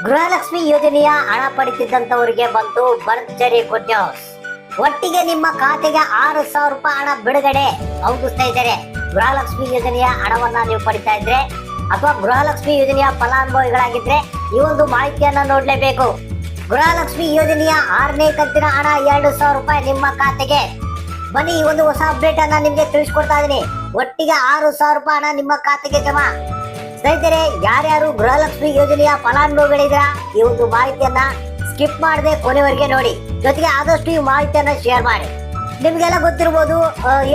ಗೃಹಲಕ್ಷ್ಮಿ ಯೋಜನೆಯ ಹಣ ಪಡೆದಿದ್ದಂತವರಿಗೆ ಬಂತು ಭರ್ಜರಿ ಗುಡ್ ನ್ಯೂಸ್. ಒಟ್ಟಿಗೆ ನಿಮ್ಮ ಖಾತೆಗೆ 6,000 ರೂಪಾಯಿ ಹಣ ಬಿಡುಗಡೆ. ಹೌದು ಸ್ನೇಹಿತರೆ, ಗೃಹಲಕ್ಷ್ಮಿ ಯೋಜನೆಯ ಹಣವನ್ನ ನೀವು ಪಡಿತಾ ಇದ್ರೆ ಅಥವಾ ಗೃಹಲಕ್ಷ್ಮಿ ಯೋಜನೆಯ ಫಲಾನುಭವಿಗಳಾಗಿದ್ರೆ ಈ ಒಂದು ಮಾಹಿತಿಯನ್ನ ನೋಡ್ಲೇಬೇಕು. ಗೃಹಲಕ್ಷ್ಮಿ ಯೋಜನೆಯ 6ನೇ ಕಂತಿನ ಹಣ 2,000 ರೂಪಾಯಿ ನಿಮ್ಮ ಖಾತೆಗೆ. ಬನ್ನಿ, ಈ ಒಂದು ಹೊಸ ಅಪ್ಡೇಟ್ ಅನ್ನ ನಿಮ್ಗೆ ತಿಳಿಸ್ಕೊಡ್ತಾ ಇದೀನಿ. ಒಟ್ಟಿಗೆ 6,000 ರೂಪಾಯಿ ಹಣ ನಿಮ್ಮ ಖಾತೆಗೆ ಜಮಾ. ಸ್ನೇಹಿತರೆ, ಯಾರ್ಯಾರು ಗೃಹಲಕ್ಷ್ಮಿ ಯೋಜನೆಯ ಫಲಾನುಭವಿಗಳಿದ್ರ ಈ ಒಂದು ಮಾಹಿತಿಯನ್ನ ಸ್ಕಿಪ್ ಮಾಡದೆ ಕೊನೆವರೆಗೆ ನೋಡಿ. ಜೊತೆಗೆ ಆದಷ್ಟು ಈ ಮಾಹಿತಿಯನ್ನ ಶೇರ್ ಮಾಡಿ. ನಿಮ್ಗೆಲ್ಲ ಗೊತ್ತಿರ್ಬೋದು,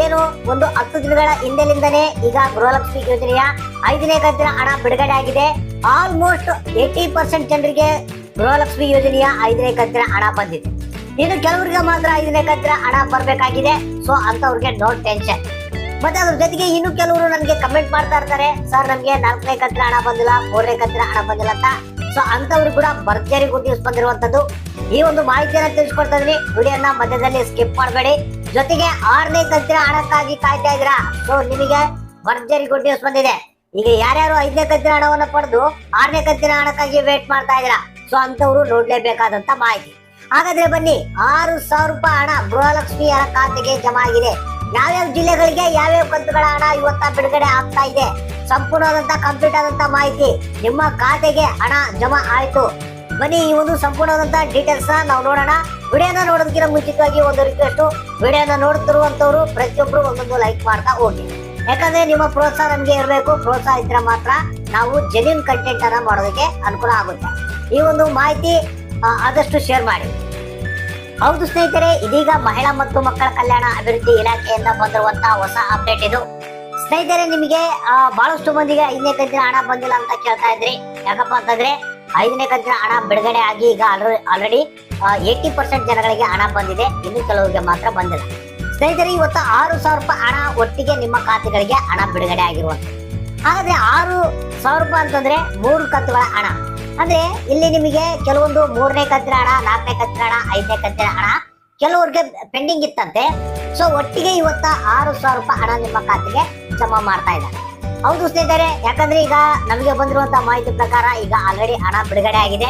ಏನು ಒಂದು 10 ದಿನಗಳ ಹಿಂದೆಲಿಂದನೇ ಈಗ ಗೃಹಲಕ್ಷ್ಮಿ ಯೋಜನೆಯ 5ನೇ ಕಂತಿನ ಹಣ ಬಿಡುಗಡೆ ಆಗಿದೆ. ಆಲ್ಮೋಸ್ಟ್ 80% ಜನರಿಗೆ ಗೃಹಲಕ್ಷ್ಮಿ ಯೋಜನೆಯ 5ನೇ ಕಂತಿನ ಹಣ ಬಂದಿದೆ. ಇನ್ನು ಕೆಲವರಿಗೆ ಮಾತ್ರ 5ನೇ ಕಂತಿನ ಹಣ ಬರ್ಬೇಕಾಗಿದೆ. ಸೊ ಅಂತವ್ರಿಗೆ ನೋ ಟೆನ್ಷನ್. ಮತ್ತೆ ಅದ್ರ ಜೊತೆಗೆ ಇನ್ನು ಕೆಲವರು ನನಗೆ ಕಮೆಂಟ್ ಮಾಡ್ತಾ ಇರ್ತಾರೆ, ಸರ್ ನಮ್ಗೆ 4ನೇ ಕಂತಿನ ಹಣ ಬಂದಿಲ್ಲ, 3ನೇ ಕಂತಿನ ಹಣ ಬಂದಿಲ್ಲ ಅಂತ. ಸೊ ಅಂತವ್ರಿಗೆ ಕೂಡ ಭರ್ಜರಿ ಗುಡ್ ನ್ಯೂಸ್ ಬಂದಿರುವಂತದ್ದು. ಈ ಒಂದು ಮಾಹಿತಿಯನ್ನ ತಿಳಿಸ್ಕೊಡ್ತಾ ಇದೀನಿ. ವಿಡಿಯೋನ ಮಧ್ಯದಲ್ಲಿ ಸ್ಕಿಪ್ ಮಾಡಬೇಡಿ. ಜೊತೆಗೆ 6ನೇ ಕಂತಿನ ಹಣಕ್ಕಾಗಿ ಕಾಯ್ತಾ ಇದ್ದೀರಾ, ಸೊ ನಿಮಗೆ ಭರ್ಜರಿ ಗುಡ್ ನ್ಯೂಸ್ ಬಂದಿದೆ. ಈಗ ಯಾರ್ಯಾರು 5ನೇ ಕಂತಿನ ಹಣವನ್ನ ಪಡೆದು 6ನೇ ಕಂತಿನ ಹಣಕ್ಕಾಗಿ ವೇಟ್ ಮಾಡ್ತಾ ಇದ್ದೀರಾ, ಸೊ ಅಂತವ್ರು ನೋಡ್ಲೇಬೇಕಾದಂತ ಮಾಹಿತಿ. ಹಾಗಾದ್ರೆ ಬನ್ನಿ, 6,000 ರೂಪಾಯಿ ಹಣ ಗೃಹಲಕ್ಷ್ಮಿ ಖಾತೆಗೆ ಜಮಾ ಆಗಿದೆ. ಯಾವ್ಯಾವ ಜಿಲ್ಲೆಗಳಿಗೆ ಯಾವ್ಯಾವ ಕಂತುಗಳ ಹಣ ಇವತ್ತ ಬಿಡುಗಡೆ ಆಗ್ತಾ ಇದೆ, ಸಂಪೂರ್ಣವಾದಂತ ಕಂಪ್ಲೀಟ್ ಆದಂತ ಮಾಹಿತಿ ನಿಮ್ಮ ಖಾತೆಗೆ ಹಣ ಜಮಾ ಆಯ್ತು. ಬನ್ನಿ, ಈ ಒಂದು ಸಂಪೂರ್ಣವಾದಂತ ಡೀಟೇಲ್ಸ್ ನಾವು ನೋಡೋಣ. ವಿಡಿಯೋನ ನೋಡೋದಕ್ಕಿಂತ ಮುಂಚಿತವಾಗಿ ಒಂದು ರಿಕ್ವೆಸ್ಟ್, ವಿಡಿಯೋನ ನೋಡ್ತಿರುವಂತವ್ರು ಪ್ರತಿಯೊಬ್ರು ಒಂದೊಂದು ಲೈಕ್ ಮಾಡ್ತಾ ಹೋಗಿ. ಯಾಕಂದ್ರೆ ನಿಮ್ಮ ಪ್ರೋತ್ಸಾಹ ನಮ್ಗೆ ಇರಬೇಕು. ಪ್ರೋತ್ಸಾಹ ಇದ್ರೆ ಮಾತ್ರ ನಾವು ಜೆನ್ಯೂನ್ ಕಂಟೆಂಟ್ ಅನ್ನ ಮಾಡೋದಕ್ಕೆ ಅನುಕೂಲ ಆಗುತ್ತೆ. ಈ ಒಂದು ಮಾಹಿತಿ ಆದಷ್ಟು ಶೇರ್ ಮಾಡಿ. ಹೌದು ಸ್ನೇಹಿತರೆ, ಇದೀಗ ಮಹಿಳಾ ಮತ್ತು ಮಕ್ಕಳ ಕಲ್ಯಾಣ ಅಭಿವೃದ್ಧಿ ಇಲಾಖೆಯಿಂದ ಬಂದಿರುವಂತಹ ಹೊಸ ಅಪ್ಡೇಟ್ ಇದು. ಸ್ನೇಹಿತರೆ, ನಿಮಗೆ ಬಹಳಷ್ಟು ಮಂದಿಗೆ 5ನೇ ಕಂತಿನ ಹಣ ಬಂದಿಲ್ಲ ಅಂತ ಕೇಳ್ತಾ ಇದ್ರಿ. ಯಾಕಪ್ಪ ಅಂತಂದ್ರೆ 5ನೇ ಕಂತಿನ ಹಣ ಬಿಡುಗಡೆ ಆಗಿ ಈಗ ಆಲ್ರೆಡಿ 80% ಜನಗಳಿಗೆ ಹಣ ಬಂದಿದೆ. ಇನ್ನು ಕೆಲವರಿಗೆ ಮಾತ್ರ ಬಂದಿಲ್ಲ. ಸ್ನೇಹಿತರೆ, ಇವತ್ತು 6,000 ರೂಪಾಯಿ ಹಣ ಒಟ್ಟಿಗೆ ನಿಮ್ಮ ಖಾತೆಗಳಿಗೆ ಹಣ ಬಿಡುಗಡೆ ಆಗಿರುವಂತ. ಹಾಗಾದ್ರೆ 6,000 ರೂಪಾಯಿ ಅಂತಂದ್ರೆ 3 ಕಂತುಗಳ ಹಣ. ಅಂದ್ರೆ ಇಲ್ಲಿ ನಿಮಗೆ ಕೆಲವೊಂದು 3ನೇ ಕಂತಿನ ಹಣ, 4ನೇ ಕಂತಿನ ಹಣ, 5ನೇ ಕಂತಿನ ಹಣ ಕೆಲವರಿಗೆ ಪೆಂಡಿಂಗ್ ಇತ್ತಂತೆ. ಸೊ ಒಟ್ಟಿಗೆ ಇವತ್ತ 6,000 ರೂಪಾಯಿ ಹಣ ನಿಮ್ಮ ಖಾತೆಗೆ ಜಮಾ ಮಾಡ್ತಾ ಇದ್ದಾರೆ. ಹೌದು ಸ್ನೇಹಿತರೆ, ಯಾಕಂದ್ರೆ ಈಗ ನಮಗೆ ಬಂದಿರುವಂತಹ ಮಾಹಿತಿ ಪ್ರಕಾರ ಈಗ ಆಲ್ರೆಡಿ ಹಣ ಬಿಡುಗಡೆ ಆಗಿದೆ.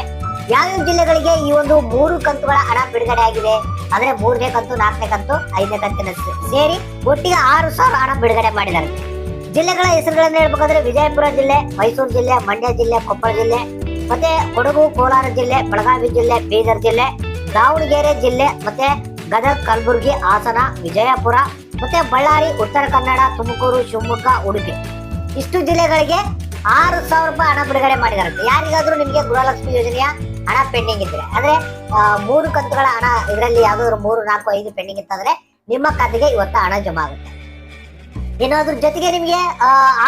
ಯಾವ್ಯಾವ ಜಿಲ್ಲೆಗಳಿಗೆ ಈ ಒಂದು 3 ಕಂತುಗಳ ಹಣ ಬಿಡುಗಡೆ ಆಗಿದೆ ಅಂದ್ರೆ 3ನೇ ಕಂತು, 4ನೇ ಕಂತು, 5ನೇ ಕಂತಿನ ಸೇರಿ ಒಟ್ಟಿಗೆ 6,000 ಹಣ ಬಿಡುಗಡೆ ಮಾಡಿದ್ದಾರೆ. ಜಿಲ್ಲೆಗಳ ಹೆಸರುಗಳನ್ನ ಹೇಳ್ಬೇಕಂದ್ರೆ ವಿಜಯಪುರ ಜಿಲ್ಲೆ, ಮೈಸೂರು ಜಿಲ್ಲೆ, ಮಂಡ್ಯ ಜಿಲ್ಲೆ, ಕೊಪ್ಪಳ ಜಿಲ್ಲೆ, ಮತ್ತೆ ಕೊಡಗು, ಕೋಲಾರ ಜಿಲ್ಲೆ, ಬೆಳಗಾವಿ ಜಿಲ್ಲೆ, ಬೀದರ್ ಜಿಲ್ಲೆ, ದಾವಣಗೆರೆ ಜಿಲ್ಲೆ, ಮತ್ತೆ ಗದಗ, ಕಲಬುರಗಿ, ಹಾಸನ, ವಿಜಯಪುರ, ಮತ್ತೆ ಬಳ್ಳಾರಿ, ಉತ್ತರ ಕನ್ನಡ, ತುಮಕೂರು, ಶಿವಮೊಗ್ಗ, ಉಡುಪಿ. ಇಷ್ಟು ಜಿಲ್ಲೆಗಳಿಗೆ 6,000 ರೂಪಾಯಿ ಹಣ ಬಿಡುಗಡೆ ಮಾಡಿದ್ದಾರೆ. ಯಾರಿಗಾದ್ರೂ ನಿಮಗೆ ಗೃಹಲಕ್ಷ್ಮಿ ಯೋಜನೆಯ ಹಣ ಪೆಂಡಿಂಗ್ ಇದ್ರೆ ಅಂದ್ರೆ 3 ಕಂತುಗಳ ಹಣ ಇದರಲ್ಲಿ ಯಾವ್ದಾದ್ರು 3, 4, 5 ಪೆಂಡಿಂಗ್ ಇತ್ತಂದ್ರೆ ನಿಮ್ಮ ಖಾತೆಗೆ ಇವತ್ತು ಹಣ ಜಮಾ ಆಗುತ್ತೆ. ಇನ್ನು ಅದ್ರ ಜೊತೆಗೆ ನಿಮ್ಗೆ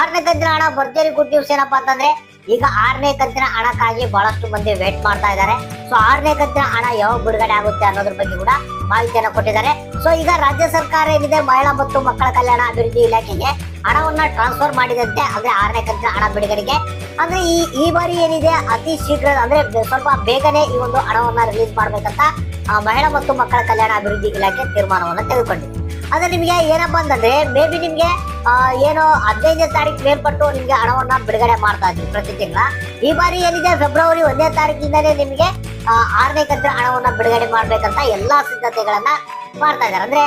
6ನೇ ಕಂತಿನ ಹಣ ಭರ್ಜರಿ ಗುಡ್ ನ್ಯೂಸ್ ಏನಪ್ಪಾ ಅಂತಂದ್ರೆ ಈಗ 6ನೇ ಕಂತಿನ ಹಣಕ್ಕಾಗಿ ಬಹಳಷ್ಟು ಮಂದಿ ವೇಟ್ ಮಾಡ್ತಾ ಇದ್ದಾರೆ. ಸೊ 6ನೇ ಕಂತಿನ ಹಣ ಯಾವಾಗ ಬಿಡುಗಡೆ ಆಗುತ್ತೆ ಅನ್ನೋದ್ರ ಬಗ್ಗೆ ಕೂಡ ಮಾಹಿತಿಯನ್ನ ಕೊಟ್ಟಿದ್ದಾರೆ. ಸೊ ಈಗ ರಾಜ್ಯ ಸರ್ಕಾರ ಏನಿದೆ ಮಹಿಳಾ ಮತ್ತು ಮಕ್ಕಳ ಕಲ್ಯಾಣ ಅಭಿವೃದ್ಧಿ ಇಲಾಖೆಗೆ ಹಣವನ್ನ ಟ್ರಾನ್ಸ್ಫರ್ ಮಾಡಿದಂತೆ ಅಂದ್ರೆ 6ನೇ ಕಂತಿನ ಹಣ ಬಿಡುಗಡೆಗೆ ಅಂದ್ರೆ ಈ ಬಾರಿ ಏನಿದೆ ಅತಿ ಶೀಘ್ರ ಅಂದ್ರೆ ಸ್ವಲ್ಪ ಬೇಗನೆ ಈ ಒಂದು ಹಣವನ್ನ ರಿಲೀಸ್ ಮಾಡ್ಬೇಕಂತ ಮಹಿಳಾ ಮತ್ತು ಮಕ್ಕಳ ಕಲ್ಯಾಣ ಅಭಿವೃದ್ಧಿ ಇಲಾಖೆ ತೀರ್ಮಾನವನ್ನ ತೆಗೆದುಕೊಂಡಿದೆ. ಅದೇ ನಿಮಗೆ ಏನಪ್ಪಾ ಅಂತಂದ್ರೆ ಮೇ ಬಿ ನಿಮ್ಗೆ ಏನೋ 15ನೇ ತಾರೀಕು ಮೇಲ್ಪಟ್ಟು ನಿಮ್ಗೆ ಹಣವನ್ನ ಬಿಡುಗಡೆ ಮಾಡ್ತಾ ಇದ್ವಿ ಪ್ರತಿ ತಿಂಗಳ. ಈ ಬಾರಿ ಏನಿದೆ ಫೆಬ್ರವರಿ 1ನೇ ತಾರೀಕಿಂದಲೇ ನಿಮಗೆ 6ನೇ ಕಂತಿನ ಹಣವನ್ನ ಬಿಡುಗಡೆ ಮಾಡ್ಬೇಕಂತ ಎಲ್ಲಾ ಸಿದ್ಧತೆಗಳನ್ನ ಮಾಡ್ತಾ ಇದ್ದಾರೆ. ಅಂದ್ರೆ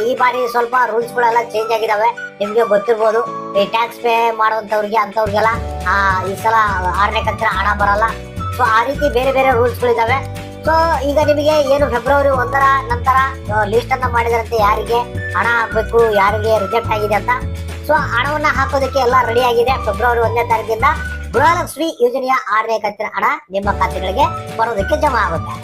ಈ ಬಾರಿ ಸ್ವಲ್ಪ ರೂಲ್ಸ್ ಗಳೆಲ್ಲ ಚೇಂಜ್ ಆಗಿದಾವೆ. ನಿಮ್ಗೆ ಗೊತ್ತಿರ್ಬೋದು, ಈ ಟ್ಯಾಕ್ಸ್ ಪೇ ಮಾಡುವಂತವ್ರಿಗೆ ಅಂತವ್ರಿಗೆಲ್ಲ ಈ ಸಲ 6ನೇ ಕಂತಿನ ಹಣ ಬರಲ್ಲ. ಸೊ ಆ ರೀತಿ ಬೇರೆ ಬೇರೆ ರೂಲ್ಸ್ ಗಳಿದಾವೆ. ಸೊ ಈಗ ನಿಮಗೆ ಏನು ಫೆಬ್ರವರಿ 1ರ ನಂತರ ಲಿಸ್ಟ್ ಅನ್ನ ಮಾಡಿದಾರಂತೆ ಯಾರಿಗೆ ಹಣ ಹಾಕ್ಬೇಕು, ಯಾರಿಗೆ ರಿಜೆಕ್ಟ್ ಆಗಿದೆ ಅಂತ. ಸೊ ಹಣವನ್ನ ಹಾಕೋದಕ್ಕೆ ಎಲ್ಲ ರೆಡಿ ಆಗಿದೆ. ಫೆಬ್ರವರಿ 1ನೇ ತಾರೀಕಿಂದ ಗೃಹಲಕ್ಷ್ಮಿ ಯೋಜನೆಯ 6ನೇ ಕಂತಿನ ಹಣ ನಿಮ್ಮ ಖಾತೆಗಳಿಗೆ ಬರೋದಕ್ಕೆ ಜಮಾ ಆಗುತ್ತೆ.